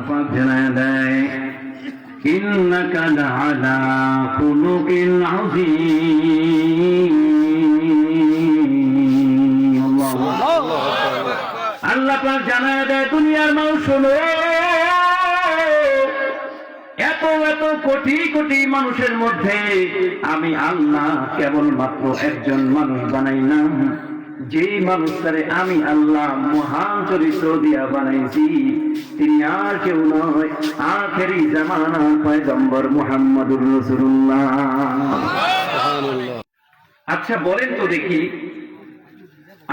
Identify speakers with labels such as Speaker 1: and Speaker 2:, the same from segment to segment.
Speaker 1: পাক জানায় দেয় ইন্নাকা লাআলা খুলুকিন আযীম। আল্লাহ পাক জানায় দেয় দুনিয়ার মানুষ শোনো, এত এত কোটি কোটি মানুষের মধ্যে আমি আল্লাহ কেবলমাত্র একজন মানুষ বানাইলাম, যেই মানুষটারে আমি আল্লাহ মহান চরিত্র দিয়া বানাইছি তিনি আর কেউ নয়, আখেরি জামানার পয়গম্বর মুহাম্মদুর রাসূলুল্লাহ। আচ্ছা বলেন তো দেখি,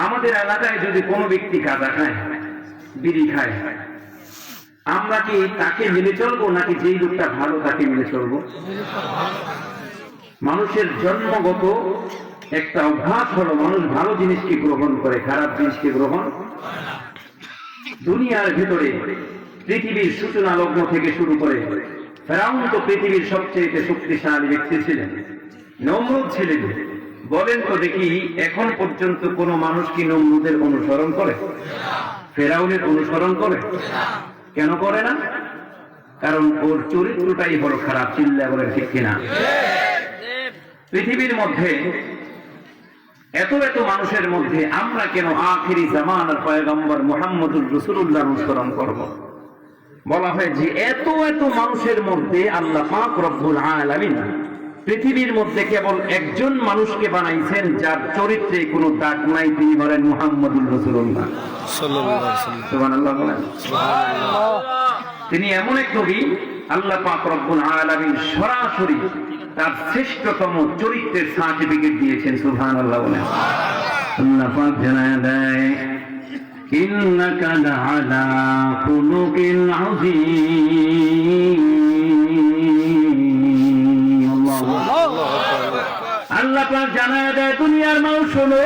Speaker 1: আমাদের এলাকায় যদি কোনো ব্যক্তি গাঁজা খায়, বিড়ি খায়, আমরা কি তাকে মেনে চলবো নাকি যেই লোকটা ভালো তাকে মেনে চলবো? মানুষের জন্মগত একটা অভ্যাস হলো মানুষ ভালো জিনিসকে গ্রহণ করে, খারাপ জিনিসকে গ্রহণ। দুনিয়ার ভিতরে পৃথিবীর সূচনা লগ্ন থেকে শুরু করে ফেরাউন তো পৃথিবীর সবচেয়ে শক্তিশালী ব্যক্তি ছিলেন, নমরুদ ছিলেন। বলেন তো দেখি এখন পর্যন্ত কোন মানুষ কি নমরুদের অনুসরণ করে? ফেরাউনের অনুসরণ করে? কেন করে না? কারণ ওর চরিত্রটাই বড় খারাপ। চিল্লা বলেন ঠিক কিনা? পৃথিবীর মধ্যে এত এত মানুষের মধ্যে আমরা কেন আখিরি জামানার পয়গম্বর মুহাম্মদুর রাসূলুল্লাহ অনুসরণ করব? বলা হয় যে এত এত মানুষের মধ্যে আল্লাহ পাক রব্বুল আলামিন পৃথিবীর মধ্যে কেবল একজন মানুষকে বানাইছেন যার চরিত্রে কোনো দাগ নাই, তিনি হলেন মুহাম্মদুর রাসূলুল্লাহ সাল্লাল্লাহু আলাইহি ওয়াসাল্লাম। সুবহানাল্লাহ বলেন। সুবহানাল্লাহ। তিনি এমন এক নবী, আল্লাহ পাক রব্বুল আলামিন সরাসরি তার শ্রেষ্ঠতম চরিত্রের সার্টিফিকেট দিয়েছেন। সুবহানাল্লাহ বলেন। আল্লাহ পাক জানায় দেয় ইন্নাকা লাআলা খুলুকিন আযীম। আল্লাহ পাক জানায় দেয় দুনিয়ার মানুষ শোনো,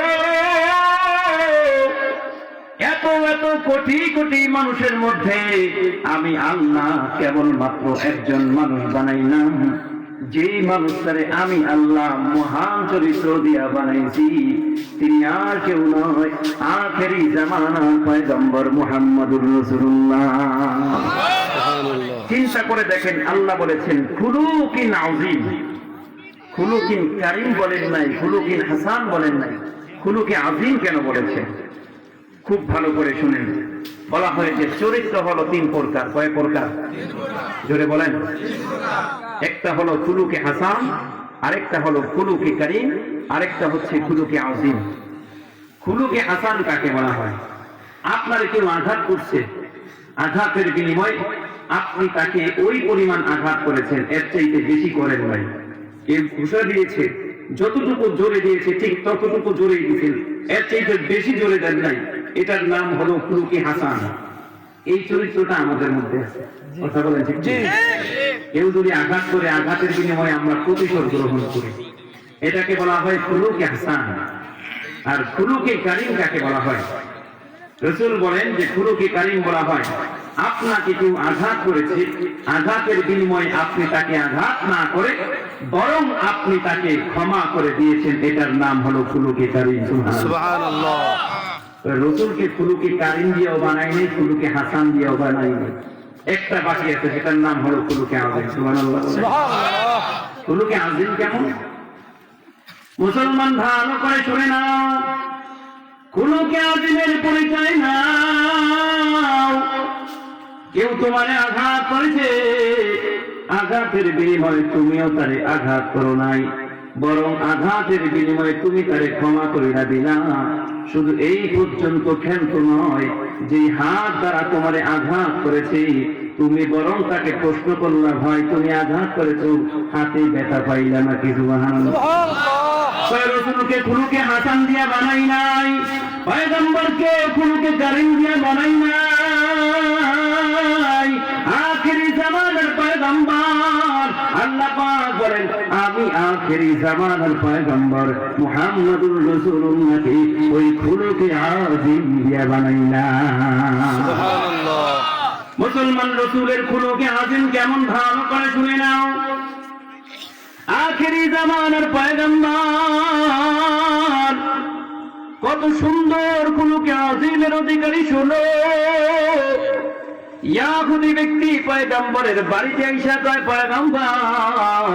Speaker 1: এত এত কোটি কোটি মানুষের মধ্যে আমি আল্লাহ কেবলমাত্র একজন মানুষ বানাইলাম, যেই মানুষটারে আমি আল্লাহ মহান চরিত্র দিয়া বানাইছি তিনি আর কেউ নয়, আখেরি জামানার পয়গম্বর মুহাম্মদুর রাসূলুল্লাহ। চিন্তা করে দেখেন, আল্লাহ বলেছেন খুলুকিন আযীম। খুলুকিন কারীম বলেন নাই, খুলুকিন হাসান বলেন নাই, খুলুকে আযীম কেন বলেছেন? খুব ভালো করে শুনেন। বলা হয়েছে চরিত্র হলো তিন প্রকার। কয় প্রকার? জোরে বলেন। একটা হলো খুলুকে হাসান, আরেকটা হলো খুলুকে কারীম, আরেকটা হচ্ছে খুলুকে আযীম। খুলুকে হাসান কাকে বলা হয়? আপনার কেউ আঘাত করছে, আঘাতের বিনিময়ে আপনি তাকে ওই পরিমাণ আঘাত করেছেন, এর চাইতে বেশি করেন নাই। কেউ ঘুষা দিয়েছে, যতটুকু জোরে দিয়েছে ঠিক ততটুকু জোরে দিয়েছেন, এর চাইতে বেশি জোরে দেন নাই। এটার নাম হলো খুলুকে হাসান। এই চরিত্রটা আমাদের মধ্যে আছে। কথা বলেন ঠিক? কেউ যদি আঘাত করে, আঘাতের বিনিময়ে আমরা প্রতিশোধ গ্রহণ করি, এটাকে বলা হয় খুলুকে হাসান। আর খুলুকে কারীম কাকে বলা হয়? রাসূল বলেন যে খুলুকে কারীম বলা হয় আপনাকে কেউ আঘাত করেছে, আঘাতের বিনিময়ে আপনি তাকে আঘাত না করে বরং আপনি তাকে ক্ষমা করে দিয়েছেন, এটার নাম হলো খুলুকে কারীম। সুবহানাল্লাহ। রাসূলকে খুলুকে কারীম দিয়েও বানায়নি, খুলুকে হাসান দিয়েও বানায়নি, একটা বাকি আছে, সেটার নাম হলো খুলুকে আযীম। সুবহানাল্লাহ। সুবহানাল্লাহ। খুলুকে আযীম কেমন? মুসলমান ভালো করে শুনে নাও, খুলুকে আযীমের পরিচয় নাও। কেউ তোমারে আঘাত করেছে, আঘাতের বিনিময়ে তুমিও তারে আঘাত করো নাই, বরং আঘাতের বিনিময়ে তুমি তারে ক্ষমা করে দিলা। শুধু এই পর্যন্ত ক্ষান্ত নয়, যে হাত দ্বারা তোমারে আঘাত করেছে তুমি বরং তাকে প্রশ্ন করলা, ভাই তুমি আঘাত করেছো, হাতে ব্যথা পাইলা নাকি? সুবহানাল্লাহ। রাসূলকে খুলুকে হাসান দিয়া বানাই নাই, পয়গম্বরকে খুলুকে কারীম দিয়া বানাই নাই। আখিরি জামানার পয়গম্বর আল্লাহ পাক বলেন আমি আখিরি জামানার পয়গম্বর মুহাম্মদুর রাসূলুল্লাহকে ওই খুলুকে আযীম দিয়া বানাই না। সুবহানাল্লাহ। মুসলমান রাসূলের খুলুকে আযীম কেমন ভালো করে শুনে নাও। আখিরি জামানার পয়গম্বর কত সুন্দর খুলুকে আযীমের অধিকারী, শোনো ইয়াহুদি ব্যক্তি পয়গম্বরের বাড়িতে আইসা কয়, পয়গম্বর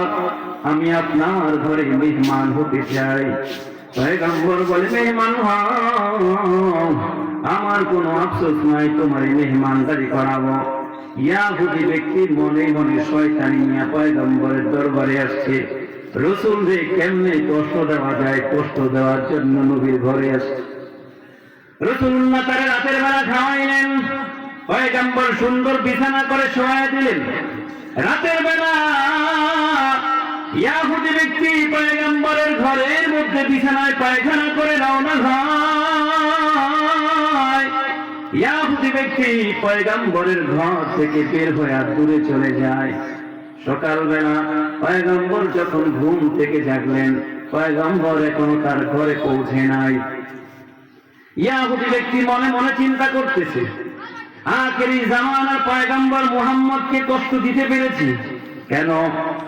Speaker 1: আমি আপনার ঘরে মেহমান হতে চাই। পয়গম্বর বলে, মেহমান হও, আমার কোনো আফসোস নাই, তোমার মেহমানদারি করাবো। ইয়াহুদি ব্যক্তির মনে মনে শয়তানি নিয়ে পয়গম্বরের দরবারে আসছে, রাসূল রে কেমনে কষ্ট দেওয়া যায়, কষ্ট দেওয়ার জন্য নবীর ঘরে আসছে। রাসূলুল্লাহ তারে রাতের বেলা খাওয়াইলেন, পয়গম্বর সুন্দর বিছানা করে শোয়ায় দিলেন। রাতের বেলা ইয়াহুদি ব্যক্তি পয়গম্বরের ঘরের মধ্যে বিছানায় পায়খানা করে রওনা হয়। ইয়াহুদি ব্যক্তি পয়গম্বরের ঘর থেকে বের হয়ে দূরে চলে যায়। সকালবেলা পয়গম্বর যখন ঘুম থেকে জাগলেন, পয়গম্বর এখনো তার ঘরে পৌঁছে নাই। ইয়াহুদি ব্যক্তি মনে মনে চিন্তা করতেছে, আখেরি জামানার পয়গম্বর মুহাম্মদকে কষ্ট দিতে পেরেছি কেন?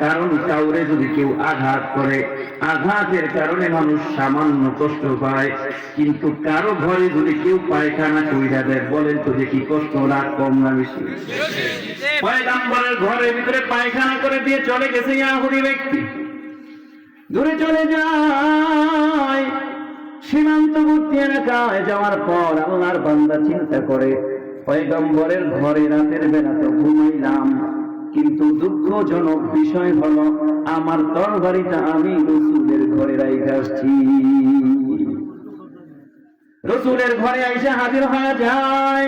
Speaker 1: কারণ কাউরে যদি কেউ আঘাত করে, আঘাতের কারণে মানুষ সামান্য কষ্ট পায়, কিন্তু কারো ঘরে যদি কেউ পায়খানা কইরা দেয়, বলেন তো দেখি কষ্ট না কম না বেশি? পয়গম্বরের ঘরের ভিতরে পায়খানা করে দিয়ে চলে গেছে ইয়াহুদি ব্যক্তি, দূরে চলে যায়। সীমান্তবর্তী এলাকায় যাওয়ার পর আল্লাহর বান্দা চিন্তা করে, পয়গম্বরের ঘরে রাতের বেলা তো ঘুমাইলাম, কিন্তু দুঃখজনক বিষয় হলো আমার তরবারিটা আমি রাসূলের ঘরে রাইখা আসছি। রাসূলের ঘরে আইসা হাজির হয়ে যায়।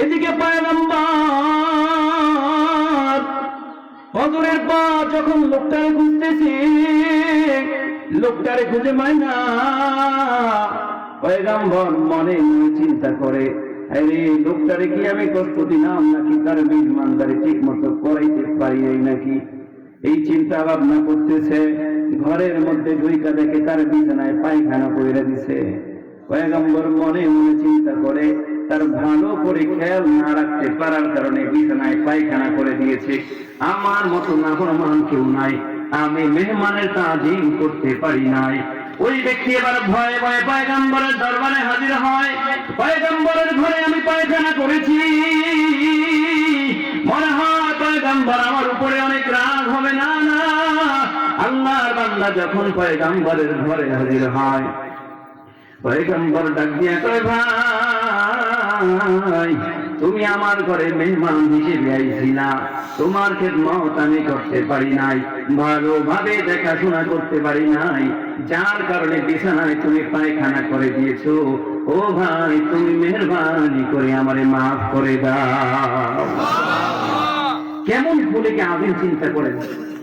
Speaker 1: এদিকে পয়গম্বর হজরের পর যখন লোকটারে খুঁজতেছে, লোকটারে খুঁজে পায় না। পয়গম্বর মনে মনে চিন্তা করে, আরে লোকটারে কি আমি কষ্ট দিলাম নাকি তার মেহমানদারি ঠিক মতো করাইতে পারি নাকি? এই চিন্তা ভাবনা করতেছে। ঘরের মধ্যে ঢুইকা দেখে তার বিছানায় পায়খানা কইরা দিছে। পয়গম্বর মনে মনে চিন্তা করে, তার ভালো করে খেয়াল না রাখতে পারার কারণে বিছানায় পায়খানা করে দিয়েছে। আমার মতো নাফরমান কেউ নাই, আমি মেহমানের তাজিম করতে পারি নাই। ওই ব্যক্তি এবার ভয়ে ভয়ে পয়গম্বরের দরবারে হাজির হয়। পয়গম্বরের ঘরে আমি পায়খানা করেছি, মনে হয় পয়গম্বর আমার উপরে অনেক রাগ হবে। না না, আল্লাহর বান্দা যখন পয়গম্বরের ঘরে হাজির হয়, পয়গম্বর ডাক দিয়া কয়, ভাই তুমি আমার ঘরে মেহমান হিসেবে আইছিলা, তোমার খেদমত আমি করতে পারি নাই, ভালোভাবে দেখাশোনা করতে পারি নাই, যার কারণে বিছানায় তুমি পায়খানা করে দিয়েছো। ও ভাই তুমি মেহরবানি করে আমারে মাফ করে দাও। কেমন ভুলেকে আদিন চিন্তা করেন,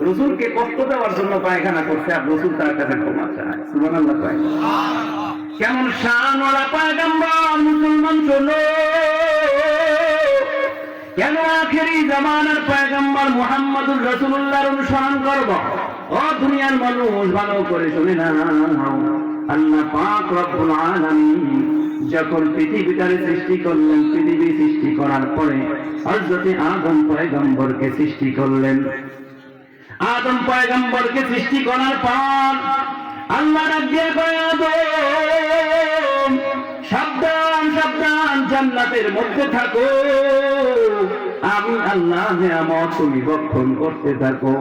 Speaker 1: রাসূলকে কষ্ট দেওয়ার জন্য পায়খানা করছে, আর রাসূল তার কাছে ক্ষমা চায়। সুবহানাল্লাহ। কেমন শানওয়ালা পয়গম্বর! মুসলমান শোনো, কেন আখেরি জামানার পয়গম্বর মুহাম্মদুর রাসূলুল্লাহর অনুসরণ করব? ও দুনিয়ার মানুষ, ভালো করে শুনে নাও, আল্লাহ পাক রব্বুল আলামিন যখন পৃথিবীটারে সৃষ্টি করলেন, পৃথিবী সৃষ্টি করার পরে হযরত আদম পয়গম্বরকে সৃষ্টি করলেন। আদম পয়গম্বরকে সৃষ্টি করার পর আল্লাহ ডাক দিয়ে কয়, আদম সাবধান সাবধান, জান্নাতের মধ্যে থাকো, আমি আল্লাহ নিয়ামত তুমি ভক্ষণ করতে থাকো।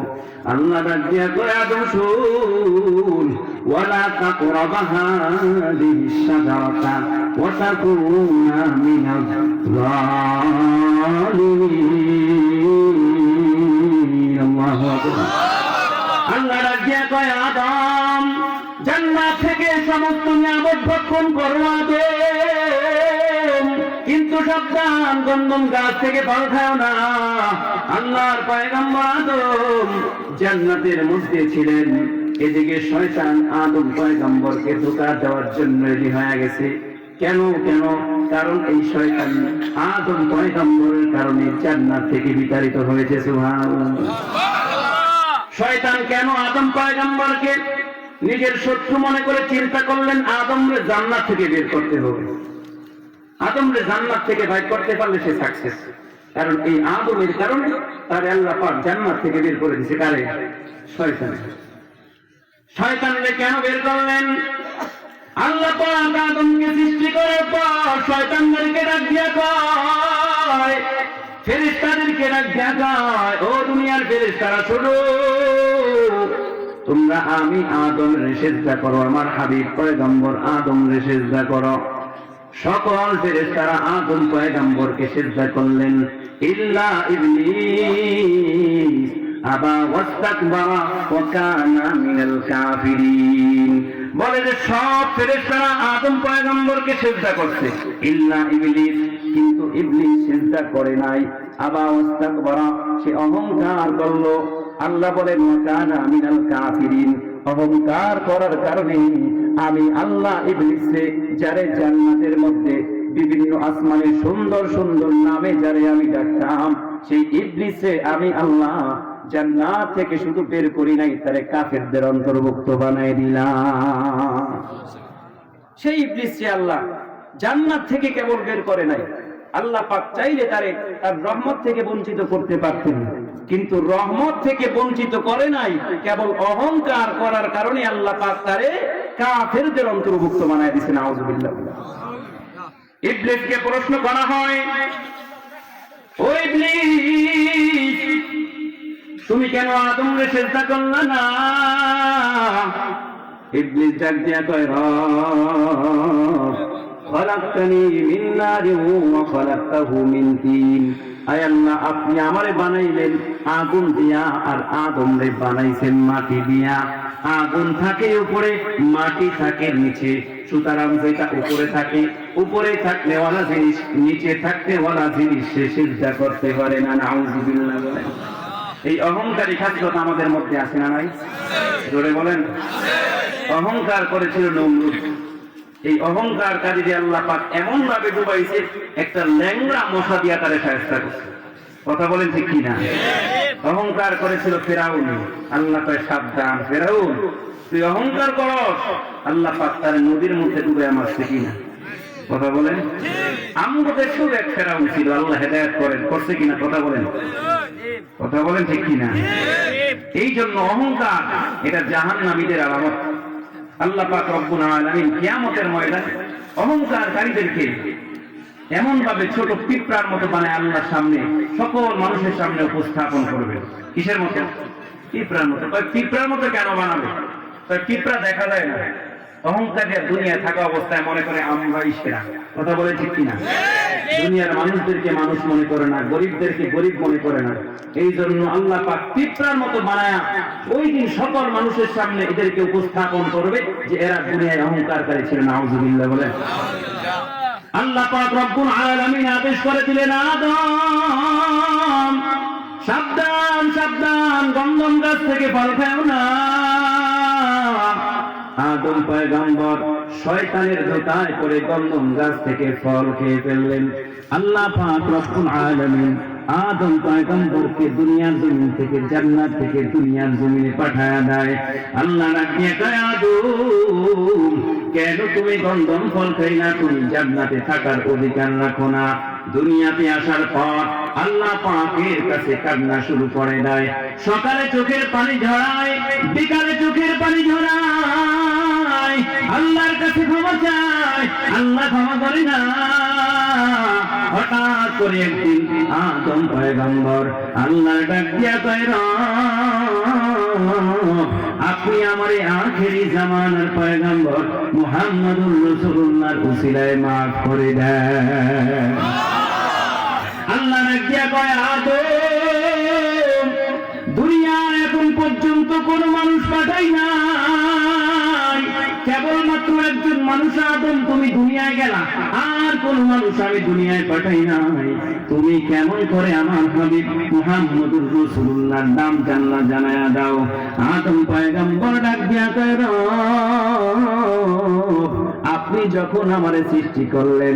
Speaker 1: আল্লাহ ডাক দিয়া কয়, আদম শুন, ওয়ালা তাকরাবা হাযিহিস শাজারাতা ওয়া তাকুনা মিনাজ যালিমিন। আল্লাহু আকবার। আল্লাহ ডাক দিয়া কয়, আদম জান্নাত থেকে সমস্ত নিয়ামত ভক্ষণ করো আদম, কিন্তু সাবধান, গন্ধম গাছ থেকে ফল খাও না। আল্লাহর পয়গম্বর আদম জান্নাতের মধ্যে ছিলেন, এদিকে শয়তান আদম পয়গম্বরকে ধোঁকা দেওয়ার জন্য রেডি হয়ে গেছে। কেন কেন? কারণ এই শয়তান আদম পয়গম্বরের কারণে জান্নাত থেকে বিতাড়িত হয়েছে। সুবহানাল্লাহ। শয়তান কেন আদম পয়গম্বরকে নিজের শত্রু মনে করে চিন্তা করলেন, আদমরে জান্নাত থেকে বের করতে হবে। আদমরে জান্নাত থেকে বের করতে পারলে সে সাকসেস। কারণ এই আদমের কারণে তার আল্লাহ পাক জান্নাত থেকে বের করে দিয়েছে। কারে? শয়তান। শয়তানকে কেন বের করলেন? আল্লাহ পাক আদমকে সৃষ্টি করার পর শয়তানদেরকে ডাক দিয়া কয়, ফেরেশতাদেরকে দেখায়, ও দুনিয়ার ফেরেশতারা শোনো, তোমরা আমি আদমের সিজদা করো, আমার হাবিব পয়গম্বর আদমের সিজদা করো। সকল ফেরেশতারা আদম পয়গম্বরকে সিজদা করলেন, ইল্লা ইবলিস আবা ওয়াস্তাকবারা ওয়া কানা মিনাল কাফিরিন। বলে যে সব ফেরেশতারা আদম পয়গম্বরকে সিজদা করছে, ইল্লা ইবলিস, কিন্তু ইবলিস সিজদা করে নাই। আবা ওয়াস্তাকবারা, সে অহংকার করলো। আল্লাহ বলেন ওয়া কানা মিনাল কাফিরিন, অহংকার করার কারণে আমি আল্লাহ ইবলিসে, যারে জান্নাতের মধ্যে বিভিন্ন আসমানের সুন্দর সুন্দর নামে যারে আমি ডাকতাম, সেই ইবলিসে আমি আল্লাহ জান্নাত থেকে শুধু বের করি নাই, তারে কাফেরদের অন্তর্ভুক্ত বানাই দিলাম। সেই ইবলিসে আল্লাহ জান্নাত থেকে কেবল বের করে নাই, আল্লাহ পাক চাইলে তারে তার রহমত থেকে বঞ্চিত করতে পারতেন, কিন্তু রহমত থেকে বঞ্চিত করে নাই, কেবল অহংকার করার কারণে আল্লাহ পাক তারে কাফেরদের অন্তর্ভুক্ত বানায় দিয়েছেন। আউযুবিল্লাহ। ইবলিসকে প্রশ্ন করা হয়, ও ইবলিস, তুমি কেন আদমকে সিজদা করলে না? ইবলিস ডাক দিয়া কয়, রব খলাকতানি মিন নারিন ওয়া খলাকতাহু মিন তিন। আয় আল্লাহ, আপনি আমারে বানাইলেন আগুন দিয়া, আর আদমরে বানাইছেন মাটি দিয়া। আগুন থাকে উপরে, মাটি থাকে নিচে, সুতরাং যেটা উপরে থাকে, উপরে থাকলেওয়ালা জিনিস, নিচে থাকলেওয়ালা জিনিস সে সিজদা করতে পারে না। নাউযুবিল্লাহ। বলেন, এই অহংকারী খাসলত আমাদের মধ্যে আছে না নাই? জোরে বলেন। অহংকার করেছিল নমরুদ। এই অহংকারকারীদের আল্লাহ পাক এমন ভাবে ডুবাইছে, একটা ল্যাংড়া মশা দিয়া তারে শায়েস্তা করছে। কথা বলেন ঠিক কিনা? অহংকার করেছিল ফেরাউন। আল্লাহ কয়, সাবধান ফেরাউন, তুই অহংকার করস, আল্লাহ পাক তার নদীর মধ্যে ডুবে মারছে কিনা? কথা বলেন। আমাদের শুধু এক ফেরাউন ছিল, আল্লাহ হেদায়েত করেন, করছে কিনা? কথা বলেন। কথা বলেন ঠিক কিনা? এই জন্য অহংকার এটা জাহান্নামীদের আলামত। আল্লাহ পাক রব্বুল আলামিন কিয়ামতের ময়দানে অহংকারকারীদেরকে এমন ভাবে ছোট পিঁপড়ার মতো বানায় আল্লাহর সামনে, সকল মানুষের সামনে উপস্থাপন করবে। কিসের মতো? পিঁপড়ার মতো। পিঁপড়ার মতো কেন বানাবে? পিঁপড়া দেখা যায় না। অহংকারী দুনিয়া থাকা অবস্থায় মনে করে আমরাই সেরা। কথা বলে ঠিক কিনা? দুনিয়ার মানুষদেরকে মানুষ মনে করে না, গরিবদেরকে গরিব মনে করে না। এই জন্য আল্লাহ পাক পিঁপড়ার মতো বানায়া ওই দিন সকল মানুষের সামনে এদেরকে উপস্থাপন করবে যে এরা দুনিয়ায় অহংকারকারী ছিল। নাউযুবিল্লাহ। বলেন। আল্লাহ পাক রব্বুল আলামিন আদেশ করে দিলেন, আদম সাবধান সাবধান, গন্ধম গাছ থেকে ফল খাও না। আদম পয়গম্বর শয়তানের ধোঁকায় পড়ে গন্ধম গাছ থেকে ফল খেয়ে ফেললেন। আল্লাহ পাক রব্বুল আলামিন আদম পয়গম্বরকে দুনিয়ার জমিন থেকে, জান্নাত থেকে দুনিয়ার জমিনে পাঠায়া দেয়। আল্লাহ রাখিয়া কয়, আদম কেন তুমি গন্ধম ফল খাই না? তুমি জান্নাতে থাকার অধিকার রাখো না। দুনিয়াতে আসার পর আল্লাহ পাকের কাছে কান্না শুরু করে দেয়। সকালে চোখের পানি ঝরায়, বিকালে চোখের পানি ঝরায়, আল্লাহর কাছে ক্ষমা চায়, আল্লাহ ক্ষমা করে না। হঠাৎ করে একদিন আদম পয়গম্বর আল্লাহ ডাক দিয়া কয়, আপনি আমারে আখেরি জামানার পয়গম্বর মুহাম্মদুর রাসূলুল্লাহর উসিলায় মাফ করে দেন। আল্লাহ ডাক দিয়া কয়, আদম দুনিয়ার এখন পর্যন্ত কোন মানুষ পাঠাই নাই, কেবলমাত্র একজন মানুষ আদম তুমি দুনিয়ায় গেলা, আর কোন মানুষ আমি দুনিয়ায় পাঠাই নাই। তুমি কেমন করে আমার হাবিব মুহাম্মদুর রাসূলুল্লাহর নাম জানায়া দাও। আদম পয়গম্বর ডাক দিয়া কয়, আপনি যখন আমারে সৃষ্টি করলেন,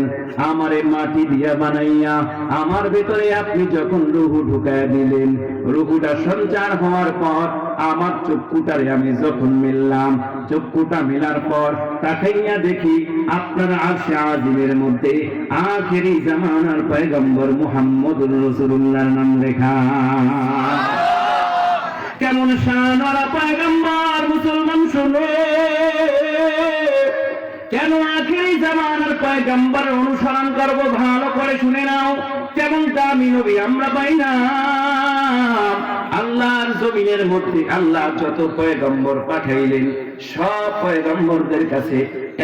Speaker 1: আমারে মাটি দিয়া বানাইয়া আমার ভেতরে আপনি যখন রূহ ঢুকায়া দিলেন, রূহটা সঞ্চার হওয়ার পর আমার চক্ষুটারে আমি যখন মিললাম, চক্ষুটা মেলার পর তাকাইয়া দেখি আপনার আরশে আজিমের মধ্যে আখেরি জামানার পয়গম্বর মুহাম্মদুর রাসূলুল্লাহর নাম লেখা। কেমন শানওয়ালা পয়গম্বর মুসলমান শুনো, কেন আখেরি জামানার পয়গম্বর অনুসরণ করব? ভালো করে শুনে নাও। কেমন দামি নবী আমরা পাই না। আল্লাহর জমিনের মধ্যে আল্লাহ যত পয়গম্বর পাঠাইলেন সব পয়গম্বরদের কাছে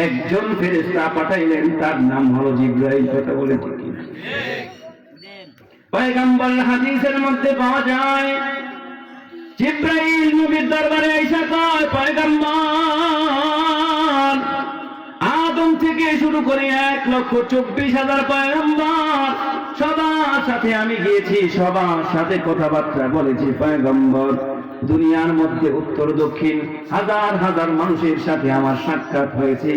Speaker 1: একজন ফেরেশতা পাঠাইলেন, তার নাম হলো জিবরাইল। কথা বলে ঠিক কিনা? পয়গম্বর হাদিসের মধ্যে পাওয়া যায় জিবরাইল নবীর দরবারে আইসা কয়, পয়গম্বর আদম থেকে শুরু করে 1,24,000 পয়গম্বর সবার সাথে আমি গিয়েছি, সবার সাথে কথাবার্তা বলেছি। পয়গম্বর দুনিয়ার মধ্যে উত্তর দক্ষিণ হাজার হাজার মানুষের সাথে আমার সাক্ষাৎ হয়েছে।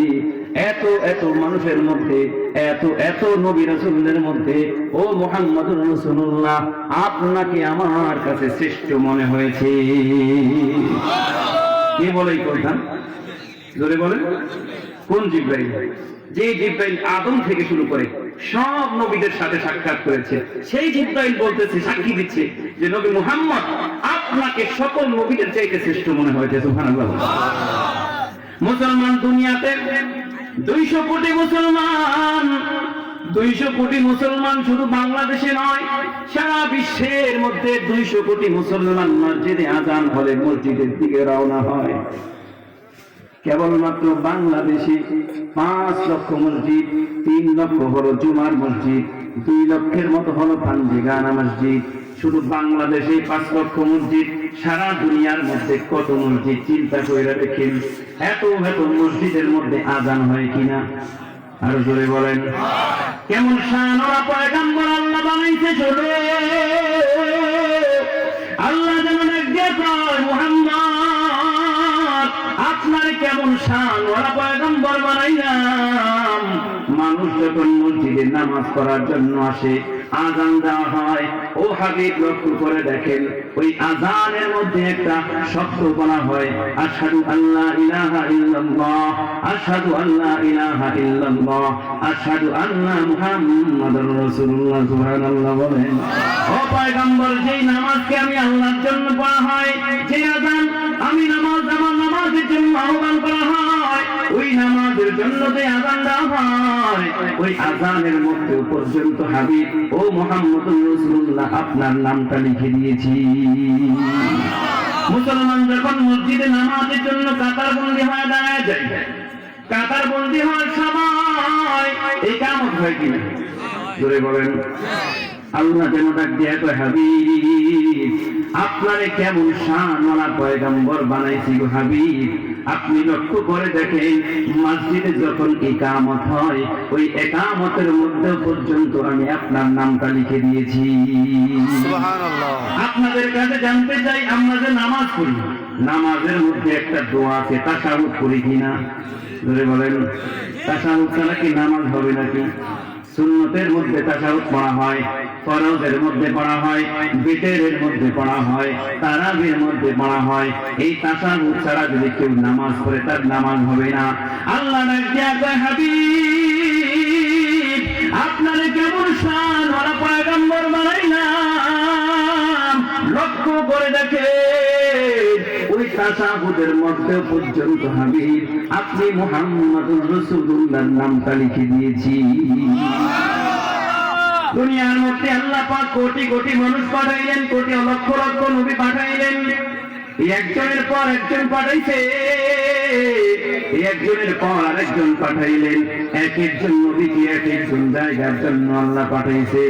Speaker 1: এত এত মানুষের মধ্যে, এত এত নবী রাসূলদের মধ্যে ও মুহাম্মদুর রাসূলুল্লাহ আপনাকে আমার কাছে শ্রেষ্ঠ মনে হয়েছে। কি বলে এই কথা? জোরে বলেন। কোন জিবরাইল? যে জিবরাইল আদম থেকে শুরু করে সব নবীদের সাথে সাক্ষাৎ করেছে, সেই জিবরাইল বলতেছে, সাক্ষী দিচ্ছে যে নবী মুহাম্মদ আপনাকে সকল নবীদের চাইতে শ্রেষ্ঠ মনে হয়েছে। সুবহানাল্লাহ। মুসলমান দুনিয়াতে 200 কোটি মুসলমান, 200 কোটি মুসলমান শুধু বাংলাদেশে নয়, সারা বিশ্বের মধ্যে 200 কোটি মুসলমান মসজিদে আযান হলে মসজিদের দিকে রওনা হয়। কেবলমাত্র বাংলাদেশে 5 লক্ষ মসজিদ, 3 লক্ষ হলো জুমার মসজিদ, 2 লক্ষের মতো হলো পাঞ্জিগানা মসজিদ। শুধু বাংলাদেশে 5 লক্ষ মসজিদ, সারা দুনিয়ার মধ্যে কত মসজিদ চিন্তা করে দেখেন। এত এত মসজিদের মধ্যে আযান হয় কিনা? আর জোরে বলেন। কেমন শান ওরা পয়গম্বর আল্লাহ বানাইছে। চলে আল্লাহ যেমন একদিকে কয়, মুহাম্মদ আপনার কেমন শান ওরা পয়গম্বর বানাইলাম। মানুষ যখন মসজিদে নামাজ পড়ার জন্য আসে, আযান দেওয়া হয়, ও হাবিব লক্ষ্য করে দেখেন ওই আযানের মধ্যে একটা শব্দ বলা হয়, আশহাদু আল্লা ইলাহা ইল্লাল্লাহ, আশহাদু আল্লা ইলাহা ইল্লাল্লাহ, আশহাদু আন্না মুহাম্মাদুর রাসূলুল্লাহ। সুবহানাল্লাহ বলেন। ও পয়গম্বর, যেই নামাজকে আমি আল্লাহর জন্য পড়া হয়, যে আযান আমি আমার নামাজের জন্য আহ্বান করা হয়, ওই নামাজের জন্য যে আযান দেওয়া হয়, ওই আযানের মধ্যে পর্যন্ত হাবিব ও মুহাম্মদুর রাসূলুল্লাহ আপনার নামটা লিখে দিয়েছি। মুসলমান যখন মসজিদে নামাজের জন্য কাতারবন্দি হয়ে দাঁড়ায় যায়, কাতারবন্দি হওয়ার সময় ইকামত হয় কিনা? জোরে বলেন। আল্লাহ যেন ডাক দিয়ে কয়, হাবিব আপনারে কেমন শানওয়ালা পয়গম্বর বানাইছি গো হাবিব। আপনি লক্ষ্য করে দেখেন মসজিদে যখন ইকামত হয়, ওই ইকামতের মধ্যে পর্যন্ত আমি আপনার নামটা লিখে দিয়েছি। সুবহানাল্লাহ। আপনাদের কাছে জানতে চাই, আমরা যে নামাজ পড়ি, নামাজের মধ্যে একটা দোয়া আছে, তাশাহুদ করি কিনা? ধরে বলেন। তাশাহুদ ছাড়া কি নামাজ হবে নাকি? সুন্নতের মধ্যে তাশাহুদ পড়া হয়, ফরজের মধ্যে পড়া হয়, বিতরের মধ্যে পড়া হয়, তারাবির মধ্যে পড়া হয়। এই তাশাহুদ ছাড়া যদি কেউ নামাজ পড়ে তার নামাজ হবে না। আল্লাহ ডাকিয়া কয়, হাবিব আপনারে কেমন শান ওরা পয়গম্বর বানাইলাম। লক্ষ্য করে দেখে ওই তাশাহুদের মধ্যে পর্যন্ত হাবিব আপনি মুহাম্মদুর রাসূলুল্লাহর নামটা লিখে দিয়েছি। দুনিয়ার মধ্যে আল্লাহ পাক কোটি কোটি মানুষ পাঠাইলেন, কোটি লক্ষ লক্ষ নবী পাঠাইলেন, একজনের পর একজন পাঠাইছে, একজনের পর আরেকজন পাঠাইলেন। এক একজন নবীকে এক একজন জায়গার জন্য আল্লাহ পাঠাইছে।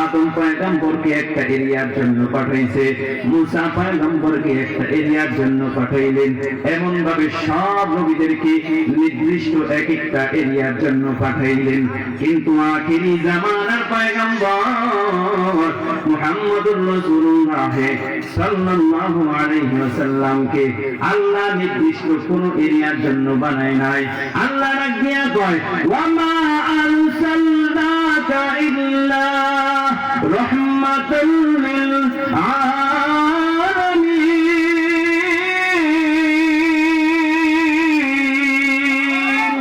Speaker 1: আদম পয়গম্বরকে একটা এরিয়ার জন্য পাঠাইছে, মুসা পয়গম্বরকে একটা এরিয়ার জন্য পাঠাইলেন। এমন ভাবে সব নবীদেরকে নির্দিষ্ট এক একটা এরিয়ার জন্য পাঠাইলেন। কিন্তু আখিরি জামানার পয়গম্বর মুহাম্মদুর রাসূলুল্লাহ সাল্লাল্লাহু আলাইহি ওয়াসাল্লামকে আল্লাহ নির্দিষ্ট কোন এরিয়ার জন্য বানায় নাই। আল্লাহ রাখিয়া কয়, ওয়া মা আরসালনাকা ইল্লা রাহমাতাল লিল আলামিন।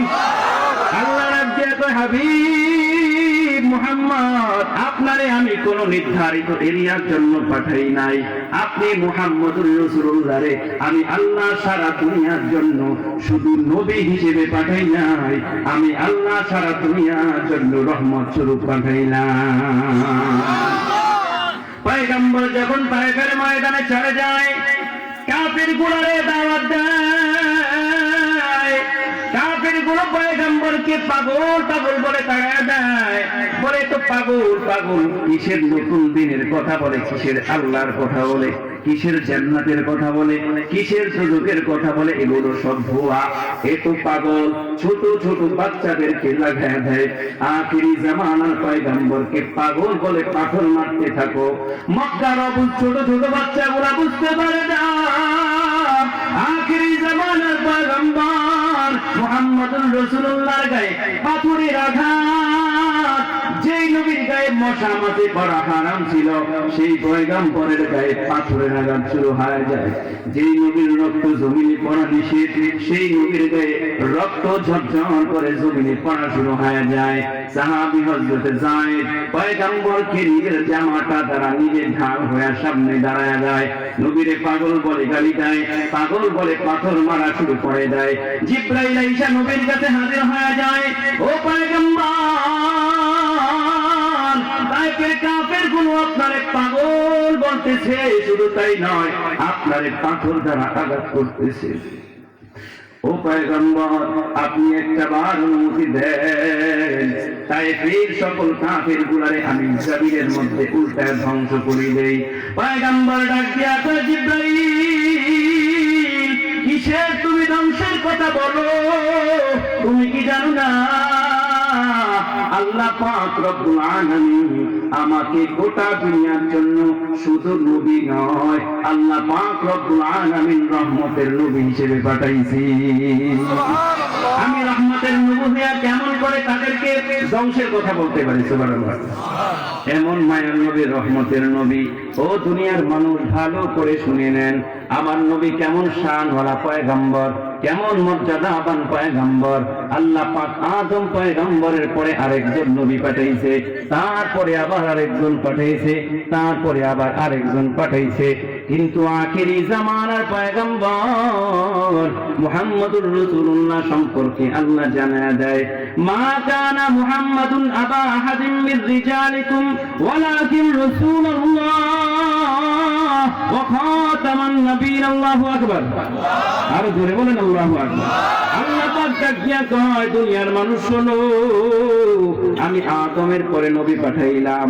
Speaker 1: আল্লাহ রাখিয়া কয়, হাবিব মুহাম্মদ আপনারে আমি কোন নির্ধারিত এরিয়ার জন্য পাঠাই নাই। আপনি মুহাম্মদুর রাসূলুল্লাহ রে আমি আল্লাহ সারা দুনিয়ার জন্য শুধু নবী হিসেবে পাঠাই নাই, আমি আল্লাহ সারা দুনিয়ার জন্য রহমত স্বরূপ পাঠাইলাম। পয়গম্বর যখন তায়েফের ময়দানে চলে যায়, কাফির গুলোরে দাওয়াত দেয়, কাফির গুলো পয়গম্বরকে পাগল পাগল বলে তাড়া দেয়, বলে তো পাগল পাগল, কিসের নতুন দিনের কথা বলে, কিসের আল্লাহর কথা বলে, কিসের জান্নাতের কথা বলে, কিসের সুযোগের কথা বলে, এগুলো সব ভুয়া, এ তো পাগল। ছোট ছোট বাচ্চাদেরকে লাগায় দেয়। আখিরি জামানার পয়গম্বরকে পাগল বলে পাথর মারতে থাকো। মক্কার ছোট ছোট বাচ্চাগুলা বুঝতে পারে না আখিরি জামানার পয়গম্বর মুহাম্মদুর রাসূলুল্লাহর গায়ে পাথরের আঘাত, যেই নবীর গায়ে মশা মাছি পড়া হারাম ছিল, সেই পয়গম্বরের গায়ে পাথরের আঘাত শুরু হয়ে যায়। যেই নবীর রক্ত জমিনে পড়া নিষেধ, সেই নবীর গায়ে রক্ত ঝরঝর করে জমিনে পড়া শুরু হয়ে যায়। সাহাবী হযরত যায়েদ পয়গম্বরকে নিজের জামাটা দ্বারা নিজে ঢাল হয়ে সামনে দাঁড়ায় যায়। নবীরে পাগল বলে গালি দেয়, পাগল বলে পাথর মারা শুরু করে দেয়। জিবরাইল আইসা নবীর কাছে হাজির হয়ে যায়, ও পয়গম্বর, তাইফের কাফের গুলো আপনারে পাগল বলতেছে, শুধু তাই নয় আপনারে পাথর দ্বারা আঘাত করতেছে। ও পয়গম্বর, আপনি একটা বার অনুমতি দেন, তাইফের সকল কাফের গুলারে আমি জমিনের মধ্যে উল্টায় ধ্বংস করে দেই। পয়গম্বর ডাক দিয়া কয়, জিবরাইল, কিসের তুমি ধ্বংসের কথা বলো? তুমি কি জানো না আল্লাহ পাক রব্বুল আলামিন আমাকে গোটা দুনিয়ার জন্য শুধু নবী নয়, আল্লাহ পাক রব্বুল আলামিন রহমতের নবী হিসেবে পাঠাইছি। আমি রহমতের নবী হইয়া কেমন করে তাদেরকে ধ্বংসের কথা বলতে পারি? সুবহানাল্লাহ। এমন মায়ের নবী, রহমতের নবী। ও দুনিয়ার মানুষ ভালো করে শুনে নেন, আমার নবী কেমন শানওয়ালা পয়গম্বর, কেমন মর্যাদাবান পয়গম্বর। আল্লাহ পাক আদম পয়গম্বরের পরে আরেকজন নবী পাঠাইছে, তারপরে আবার আরেকজন পাঠাইছে, তারপরে আবার আরেকজন পাঠাইছে, কিন্তু আখিরি জামানার পয়গম্বর মুহাম্মদুর রাসূলুল্লাহ সম্পর্কে আল্লাহ জানায়া দেয়, মা কানা মুহাম্মাদুন আবা আহাদিন মির রিজালিকুম ওয়ালাকিন রাসূলুল্লাহ ওয়া খাতামান নবিয়্যিন। আল্লাহু আকবার। আর জোরে বলেন আল্লাহু আকবার। আল্লাহ পাক ডাকিয়া কয়, দুনিয়ার মানুষ শোনো, আমি আদমের পরে নবী পাঠাইলাম,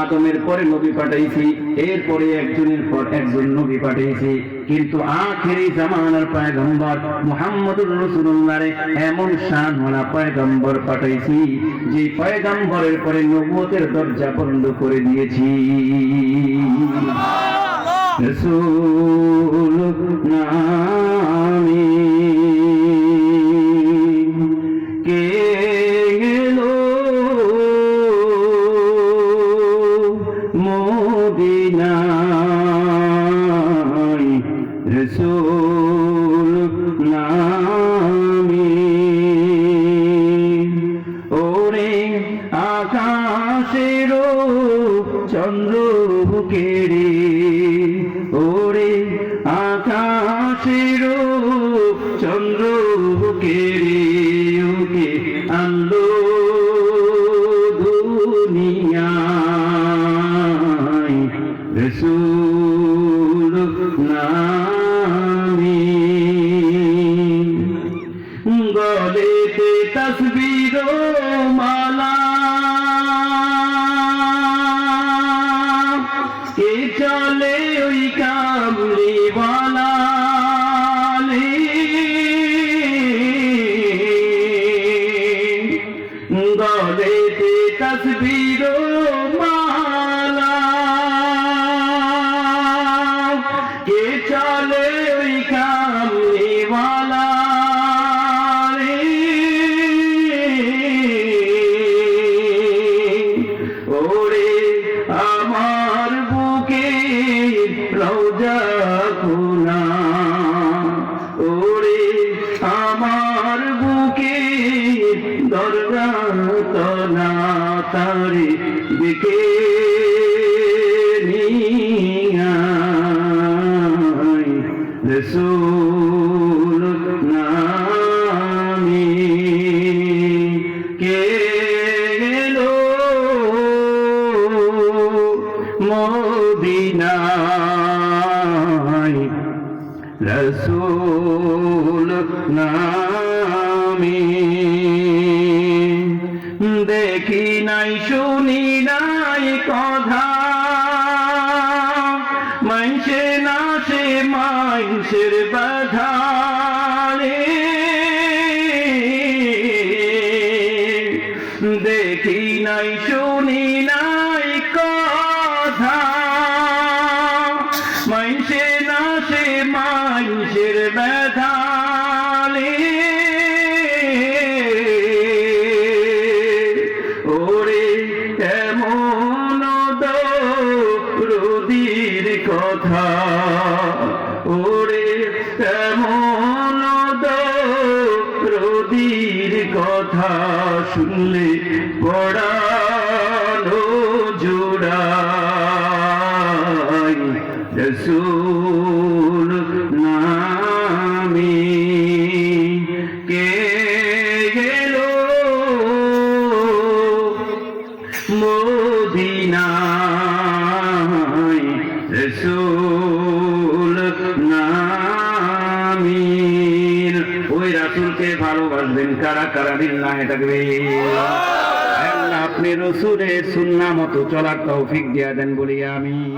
Speaker 1: আদমের পরে নবী পাঠাইছি, এরপরে একজনের পর একজন নবী পাঠাইছি, কিন্তু আখেরি জামানার পয়গম্বর মুহাম্মদুর রাসূলুল্লাহরে এমন শানওয়ালা পয়গম্বর পাঠাইছি, যে পয়গম্বরের পরে নবুয়তের দরজা বন্ধ করে দিয়েছি। রাসূল নামে কে গেলো মদিনায়, রাসূল নামে ওরে আকাশের চন্দ্র বুকেরে, ওরে আকাশের চন্দ্র বুকেরে, ওকে আনলো দুনিয়ায়, রাসূল নামে গলেতে তাসবির মালা, কে চলে ওই কামলিওয়ালা, গলেতে তাসবির মালা, কে চলে ওই কামলিওয়ালা, ওরে আমার বুকে রওজা খুনা, ওরে আমার বুকে দরজা তনা, তারে দেখে রসূল নামে কে এলো মদিনায় রসূল নামে দেখি নাই শুনি নাই কথা মাইনসে না সে মাইনসের বাধা দেখি নাই শুনি নাই কথা মাইনসে না সে মাইনসের ব্যথা ওরে কেমন দরদীর কথা ওরে কেমন দরদীর কথা শুনলে পড়ানো জোড়াই রসূল নামে কে গেলো মদিনায় রসূল নামে ওই রাসূলকে ভালোবাসবেন কারা কারা বিল্লাহি তাকবীর আল্লাহ আপনি রসূলের সুন্নাহ মতো চলার তৌফিক দিয়া দেন বলি আমিন।